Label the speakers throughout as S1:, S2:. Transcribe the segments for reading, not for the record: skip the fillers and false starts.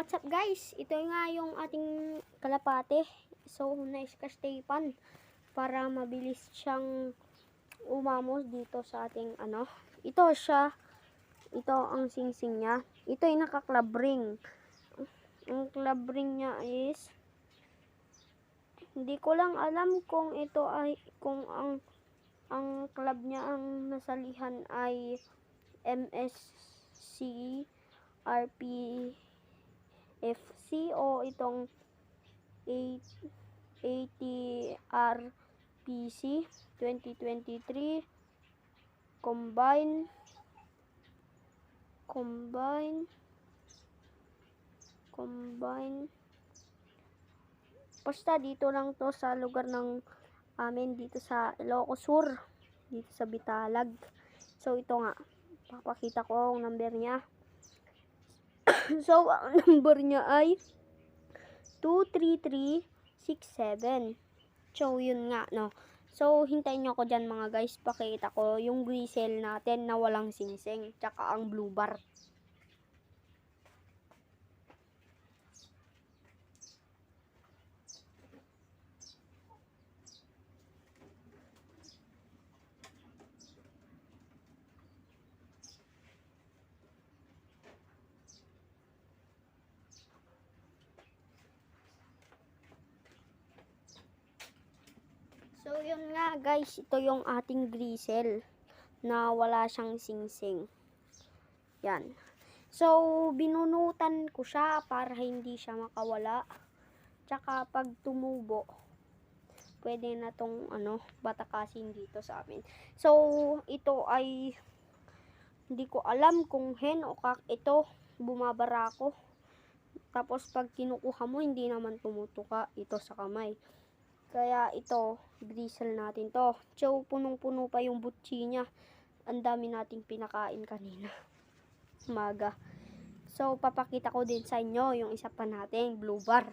S1: What's up guys? Ito nga yung ating kalapate. So, na-escastapan para mabilis siyang umamos dito sa ating ano. Ito siya. Ito ang singsing niya. Ito ay naka-club ring. Ang club ring niya is hindi ko lang alam kung ito ay kung ang club niya ang nasalihan ay MSC RP FC o itong ATRPC 2023 combine basta dito lang to sa lugar ng amin dito sa Ilocos Sur, dito sa Bitalag. So ito nga, papakita ko ang number niya. So, ang number niya ay 23367. So, yun nga, no. So, hintayin nyo ako dyan mga guys. Pakita ko yung gristle natin na walang singsing. Tsaka ang blue bar. So, yun nga guys, ito yung ating gristle na wala siyang singsing. Yan. So, binunutan ko siya para hindi siya makawala. Tsaka pag tumubo, pwede na tong batakasin dito sa amin. So, ito ay hindi ko alam kung hen o kak ito. Bumabara ako. Tapos pag kinukuha mo, hindi naman tumutuka ito sa kamay. Kaya ito, gristle natin to. So, punong-puno pa yung butchi niya. Ang dami nating pinakain kanina. Umaga. So, papakita ko din sa inyo yung isa pa nating blue bar.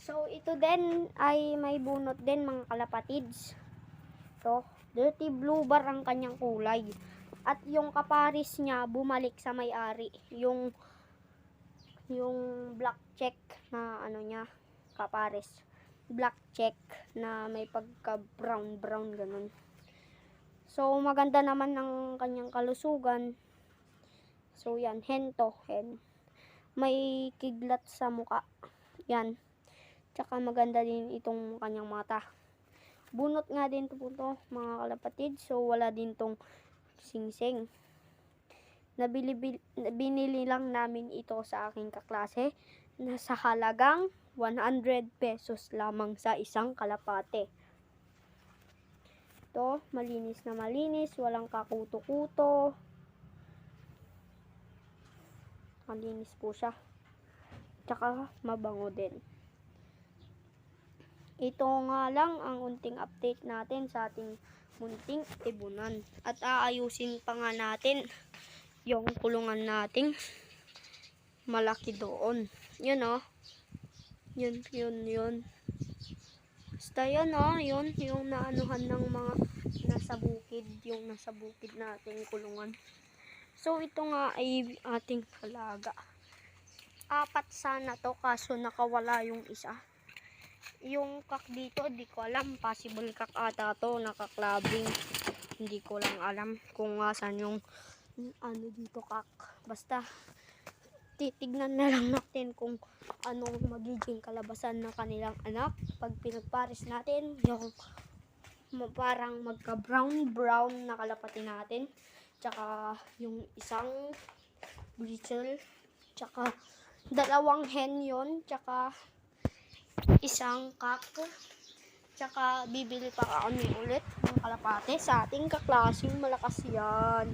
S1: So, ito din ay may bunot din mga kalapatids. So, dirty blue bar ang kanyang kulay. At yung kaparis niya bumalik sa may-ari. Yung black check na niya, kaparis. Black check na may pagka brown ganun. So, maganda naman ng kanyang kalusugan. So, yan, hen to, hen. May kidlat sa muka. Yan. Tsaka maganda din itong kanyang mata. Bunot nga din to mga kalapatid. So wala din tong singsing. Binili lang namin ito sa aking kaklase na sa halagang 100 pesos lamang sa isang kalapate. Ito, malinis na malinis. Walang kakuto-kuto. Malinis po siya. Tsaka mabango din. Ito nga lang ang unting update natin sa ating munting ibunan. At aayusin pa nga natin yung kulungan nating malaki doon. Yun o. Yun. Basta yun o. Yun. Yung naanuhan ng mga nasa bukid. Yung nasa bukid nating kulungan. So ito nga ay ating alaga. 4 sana to kaso nakawala yung isa. Yung kak dito, di ko alam. Possible kak ata to, nakaklabing. Hindi ko lang alam kung saan yung dito kak. Basta, titignan na lang natin kung anong magiging kalabasan ng kanilang anak. Pag pinagpares natin, yung parang magka-brown na kalapati natin. Tsaka, yung isang brittle. Tsaka, 2 hen yon. Tsaka, isang kak. Tsaka bibili pa kami ulit ng kalapate sa ating kaklaseng malakas yan.